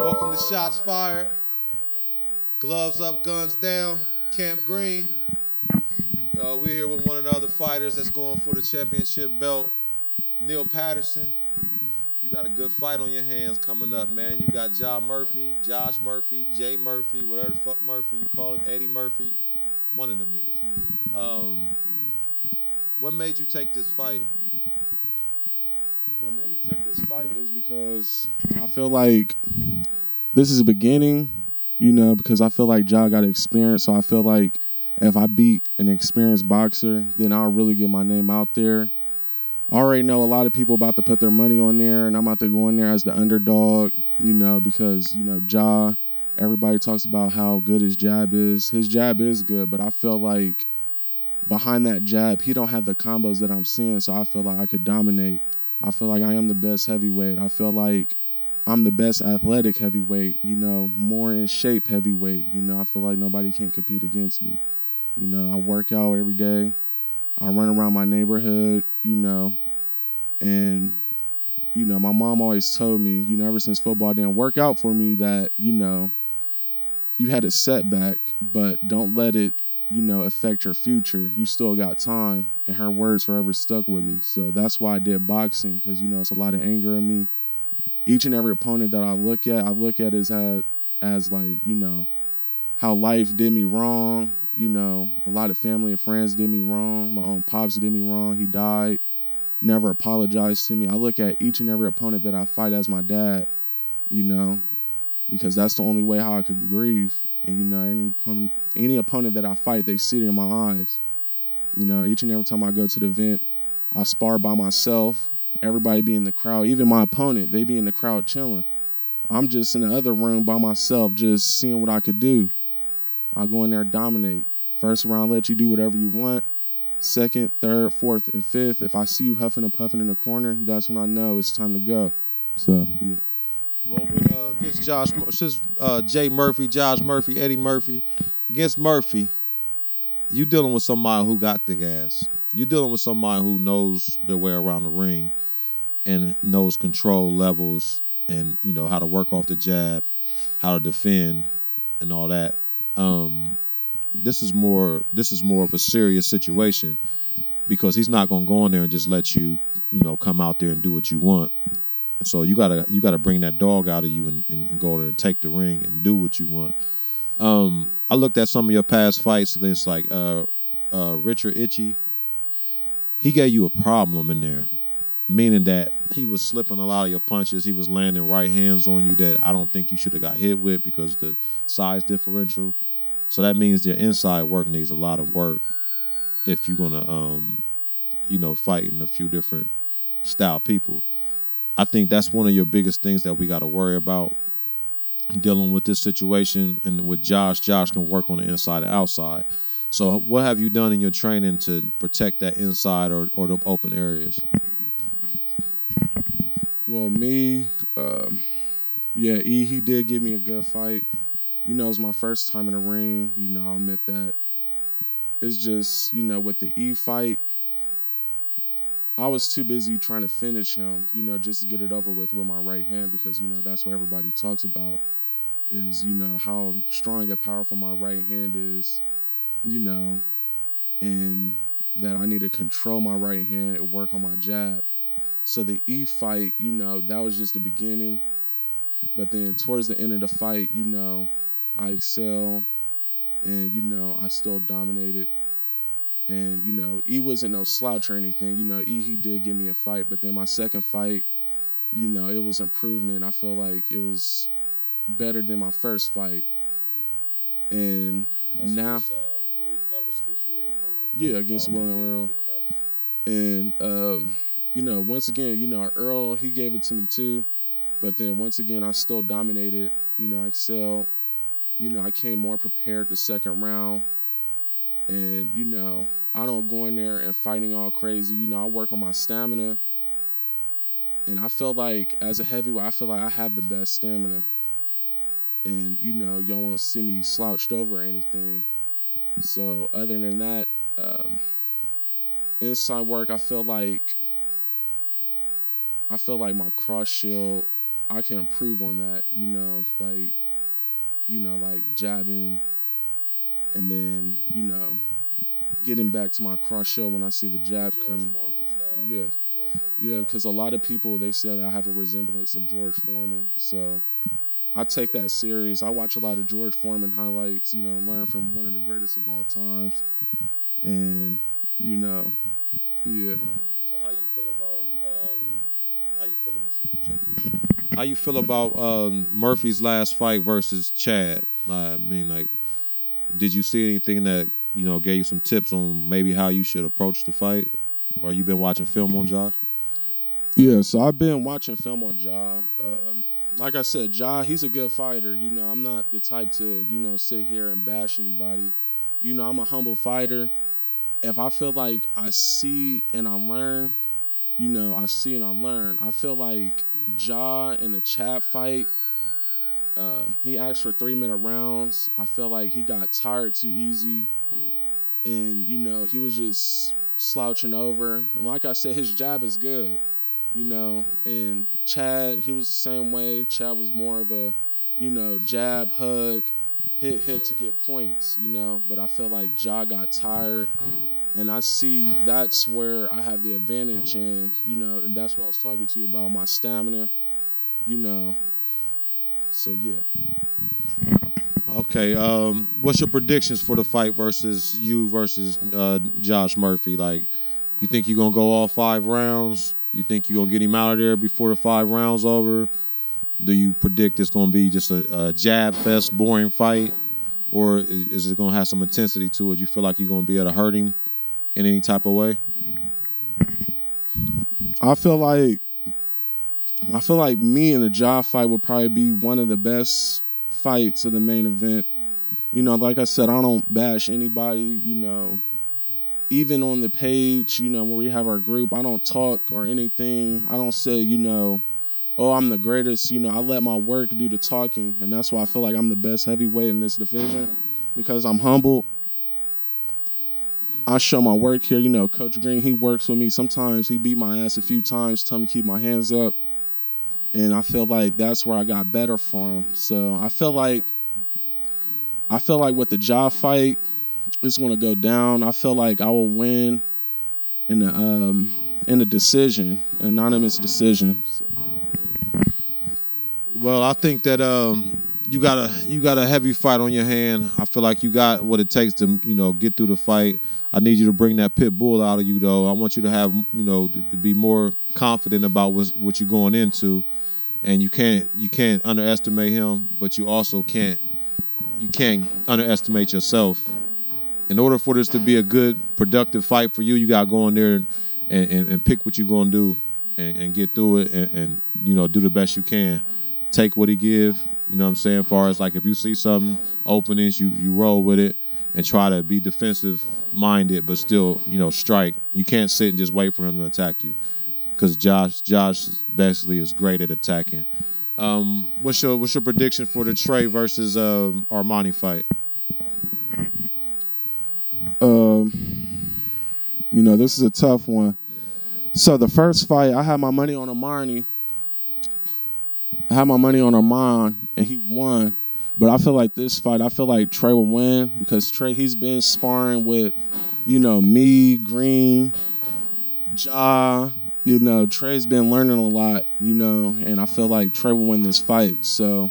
Welcome to Shots Fired. Gloves up, guns down. Camp Green. We're here with one of the other fighters that's going for the championship belt, Neal Patterson. You got a good fight on your hands coming up, man. You got Josh Murphy, Jay Murphy, whatever the fuck Murphy you call him, Eddie Murphy, one of them niggas. What made you take this fight? What made me take this fight is because I feel like this is a beginning, because I feel like Ja got experience. So I feel like if I beat an experienced boxer, then I'll really get my name out there. I already know a lot of people about to put their money on there, and I'm about to go in there as the underdog, because, Ja, everybody talks about how good his jab is. His jab is good, but I feel like behind that jab, he don't have the combos that I'm seeing, so I feel like I could dominate. I feel like I am the best heavyweight. I feel like I'm the best athletic heavyweight, more in shape heavyweight. I feel like nobody can compete against me. I work out every day. I run around my neighborhood, and, my mom always told me, ever since football didn't work out for me that, you had a setback, but don't let it, affect your future. You still got time. And her words forever stuck with me. So that's why I did boxing, because, it's a lot of anger in me. Each and every opponent that I look at as like, how life did me wrong. A lot of family and friends did me wrong. My own pops did me wrong. He died, never apologized to me. I look at each and every opponent that I fight as my dad, because that's the only way how I could grieve. And, any opponent that I fight, they see it in my eyes. Each and every time I go to the event, I spar by myself. Everybody be in the crowd. Even my opponent, they be in the crowd chilling. I'm just in the other room by myself, just seeing what I could do. I go in there and dominate. First round, let you do whatever you want. Second, third, fourth, and fifth, if I see you huffing and puffing in the corner, that's when I know it's time to go. So, yeah. Well, against Jay Murphy, Josh Murphy, Eddie Murphy, against Murphy, you dealing with somebody who got the gas. You're dealing with somebody who knows their way around the ring and knows control levels and, how to work off the jab, how to defend and all that. This is more of a serious situation because he's not going to go in there and just let you, come out there and do what you want. So you gotta bring that dog out of you and go there and take the ring and do what you want. I looked at some of your past fights. It's like Richard Itchy. He gave you a problem in there, meaning that he was slipping a lot of your punches. He was landing right hands on you that I don't think you should have got hit with because the size differential. So that means their inside work needs a lot of work if you're gonna, fight in a few different style people. I think that's one of your biggest things that we got to worry about dealing with this situation. And with Josh can work on the inside and outside. So what have you done in your training to protect that inside or the open areas? Well, me, he did give me a good fight. It was my first time in the ring. I'll admit that. It's just, with the E fight, I was too busy trying to finish him, just to get it over with my right hand because, that's what everybody talks about is, how strong and powerful my right hand is, and that I need to control my right hand and work on my jab. So the E fight, that was just the beginning. But then towards the end of the fight, I excel and, I still dominated. And, E wasn't no slouch or anything. E, he did give me a fight. But then my second fight, it was improvement. I feel like it was better than my first fight. And now... that was against William Earl? Yeah, against William Earl. And, once again, Earl, he gave it to me too. But then once again, I still dominated. I excelled. I came more prepared the second round. And, I don't go in there and fighting all crazy. I work on my stamina. And I feel like, as a heavyweight, I feel like I have the best stamina. And, y'all won't see me slouched over or anything. So, other than that, inside work, I feel like my cross shield, I can improve on that, like jabbing and then, getting back to my cross shell when I see the jab coming. Yeah. Yeah, because a lot of people, they say that I have a resemblance of George Foreman. So I take that serious. I watch a lot of George Foreman highlights, learn from one of the greatest of all times. And, yeah. So how you feel about how you feel? Let me see. Check you out. How you feel about Murphy's last fight versus Chad? I mean, like, did you see anything that gave you some tips on maybe how you should approach the fight, or you been watching film on Josh? Yeah, so I've been watching film on Ja. Like I said, Ja, he's a good fighter. I'm not the type to, sit here and bash anybody. I'm a humble fighter. If I feel like I see and I learn, I see and I learn. I feel like Ja in the Chad fight, he asked for 3-minute rounds. I feel like he got tired too easy. And, he was just slouching over. And like I said, his jab is good. And Chad, he was the same way. Chad was more of a, jab, hug, hit to get points, But I feel like Ja got tired. And I see that's where I have the advantage in, and that's what I was talking to you about, my stamina, So, yeah. Okay. What's your predictions for the fight versus Josh Murphy? Like, you think you're gonna go all 5 rounds? You think you're gonna get him out of there before the 5 rounds over? Do you predict it's gonna be just a jab fest, boring fight, or is it gonna have some intensity to it? You feel like you're gonna be able to hurt him in any type of way? I feel like me and the Ja fight would probably be one of the best fights of the main event. Like I said, I don't bash anybody, even on the page, when we have our group, I don't talk or anything. I don't say, oh, I'm the greatest. I let my work do the talking, and that's why I feel like I'm the best heavyweight in this division because I'm humble. I show my work here. Coach Green, he works with me. Sometimes he beat my ass a few times, tell me to keep my hands up. And I feel like that's where I got better from him. So I feel like with the Ja fight, it's going to go down. I feel like I will win in a decision, anonymous decision. So. Well, I think that you got a heavy fight on your hand. I feel like you got what it takes to get through the fight. I need you to bring that pit bull out of you, though. I want you to have to be more confident about what you're going into, and you can't underestimate him, but you also can't underestimate yourself. In order for this to be a good, productive fight for you, you got to go in there and pick what you're going to do and get through it and do the best you can. Take what he give, what I'm saying, as far as like if you see something, openings, you roll with it and try to be defensive-minded but still, strike. You can't sit and just wait for him to attack you because Josh basically is great at attacking. What's your prediction for the Trey versus Armani fight? This is a tough one. So the first fight, I had my money on Armani. I had my money on Armand, and he won. But I feel like this fight, Trey will win because Trey, he's been sparring with, me, Green, Ja. Trey's been learning a lot, and I feel like Trey will win this fight. So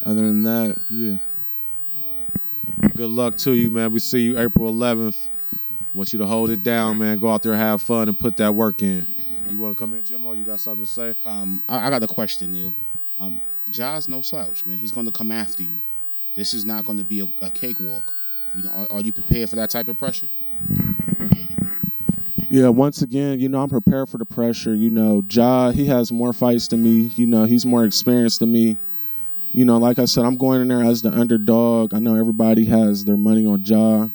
other than that, yeah. All right. Good luck to you, man. We see you April 11th. Want you to hold it down, man. Go out there, have fun, and put that work in. You want to come in, Jim? Or you got something to say? I got a question, Neal. Ja's no slouch, man. He's going to come after you. This is not going to be a cakewalk. Are you prepared for that type of pressure? Yeah, once again, I'm prepared for the pressure. Ja, he has more fights than me. He's more experienced than me. Like I said, I'm going in there as the underdog. I know everybody has their money on Ja.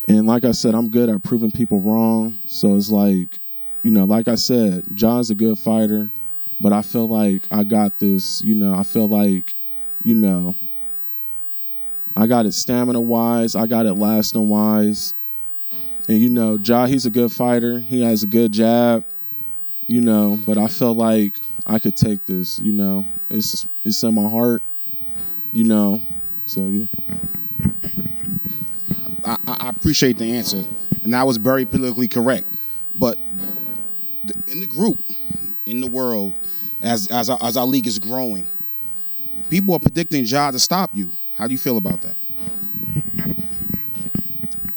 And like I said, I'm good at proving people wrong. So it's like, like I said, Ja's a good fighter, but I feel like I got this, I feel like, I got it stamina-wise, I got it lasting-wise. And, Ja, he's a good fighter. He has a good jab. but I felt like I could take this. It's in my heart. So yeah. I appreciate the answer, and that was very politically correct. But in the group, in the world, as our league is growing, people are predicting Ja to stop you. How do you feel about that?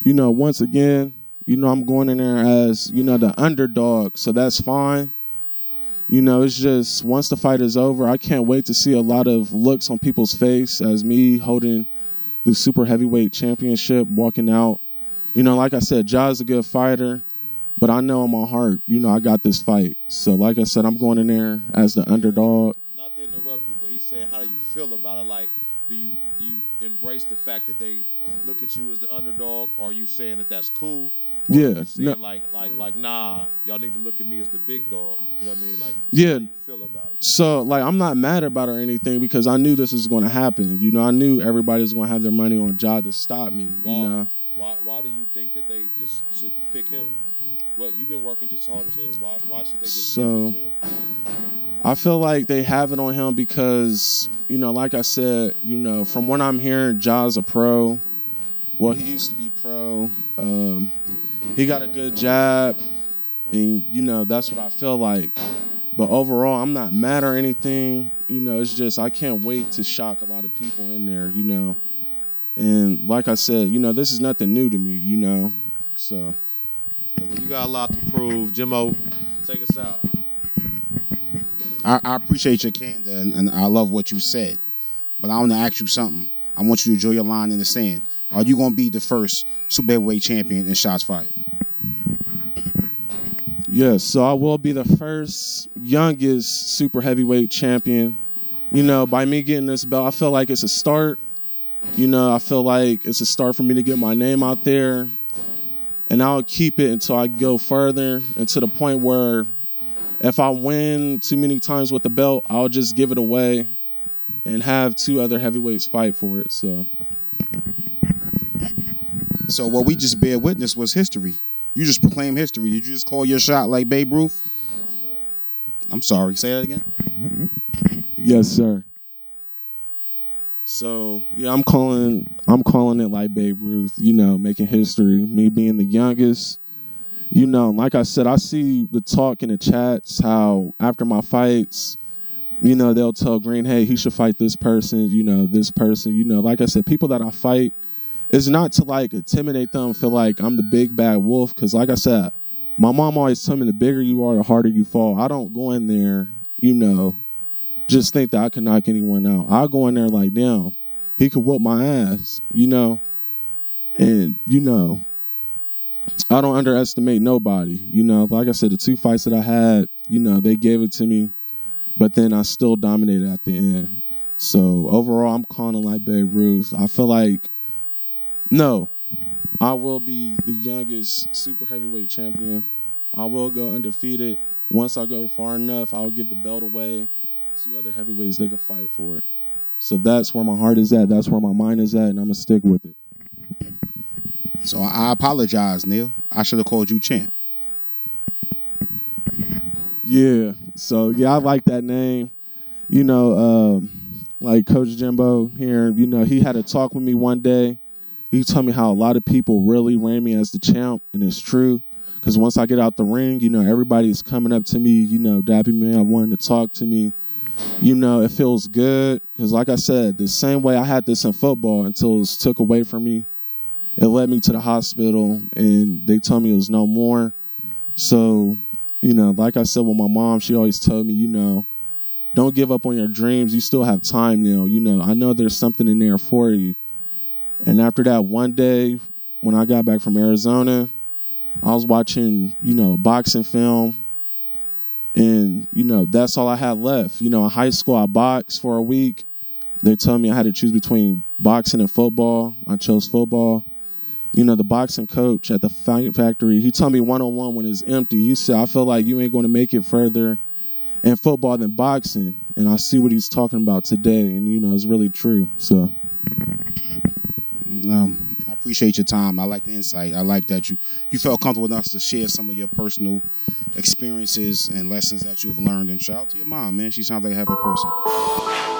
Once again, I'm going in there as, the underdog, so that's fine. It's just once the fight is over, I can't wait to see a lot of looks on people's face as me holding the super heavyweight championship, walking out. Like I said, Ja's a good fighter, but I know in my heart, I got this fight. So like I said, I'm going in there as the underdog. Not to interrupt you, but he's saying, how do you feel about it? Like, do you embrace the fact that they look at you as the underdog, or are you saying that that's cool? Or Yeah, are you saying no, like, nah, y'all need to look at me as the big dog. You know what I mean? Like, yeah. how do you feel about it? So, I'm not mad about it or anything because I knew this was going to happen. I knew everybody was going to have their money on Ja to stop me, Why do you think that they just should pick him? Well, you've been working just as hard as him. Why should they just give it to him? I feel like they have it on him because, like I said, from what I'm hearing, Ja's a pro. Well, he used to be pro. He got a good jab, and, that's what I feel like. But overall, I'm not mad or anything. It's just I can't wait to shock a lot of people in there, And like I said, this is nothing new to me, So. Yeah, well, you got a lot to prove. Jimmo, take us out. I appreciate your candor, and I love what you said. But I want to ask you something. I want you to draw your line in the sand. Are you going to be the first super heavyweight champion in shots fired? Yes, so I will be the first youngest super heavyweight champion. By me getting this belt, I feel like it's a start. I feel like it's a start for me to get my name out there. And I'll keep it until I go further and to the point where if I win too many times with the belt, I'll just give it away and have two other heavyweights fight for it. So what we just bear witness was history. You just proclaim history. Did you just call your shot like Babe Ruth? Yes, sir. I'm sorry. Say that again. Yes, sir. So yeah, I'm calling it like Babe Ruth, making history. Me being the youngest, like I said, I see the talk in the chats how after my fights, they'll tell Green, hey, he should fight this person, this person, like I said, people that I fight, it's not to like intimidate them, feel like I'm the big bad wolf, because like I said, my mom always told me the bigger you are, the harder you fall. I don't go in there, just think that I can knock anyone out. I'll go in there like, damn, he could whoop my ass, and, I don't underestimate nobody. Like I said, the two fights that I had, they gave it to me, but then I still dominated at the end. So overall, I'm calling it like Babe Ruth. I feel like, no, I will be the youngest super heavyweight champion. I will go undefeated. Once I go far enough, I'll give the belt away. Two other heavyweights, they could fight for it. So that's where my heart is at. That's where my mind is at, and I'm going to stick with it. So I apologize, Neal. I should have called you champ. Yeah. So, yeah, I like that name. Like Coach Jimbo here, he had a talk with me one day. He told me how a lot of people really ran me as the champ, and it's true. Because once I get out the ring, everybody's coming up to me, dapping me up, wanting to talk to me. It feels good. Because like I said, the same way I had this in football until it was took away from me. It led me to the hospital, and they told me it was no more. So, like I said with my mom, she always told me, don't give up on your dreams. You still have time, Neal. I know there's something in there for you. And after that one day, when I got back from Arizona, I was watching, a boxing film. And, that's all I had left. In high school, I boxed for a week. They told me I had to choose between boxing and football. I chose football. The boxing coach at the Fight Factory, he told me one-on-one when it's empty. He said, I feel like you ain't going to make it further in football than boxing. And I see what he's talking about today. And, it's really true. So. I appreciate your time. I like the insight. I like that you felt comfortable enough to share some of your personal experiences and lessons that you've learned. And shout out to your mom, man. She sounds like a happy person.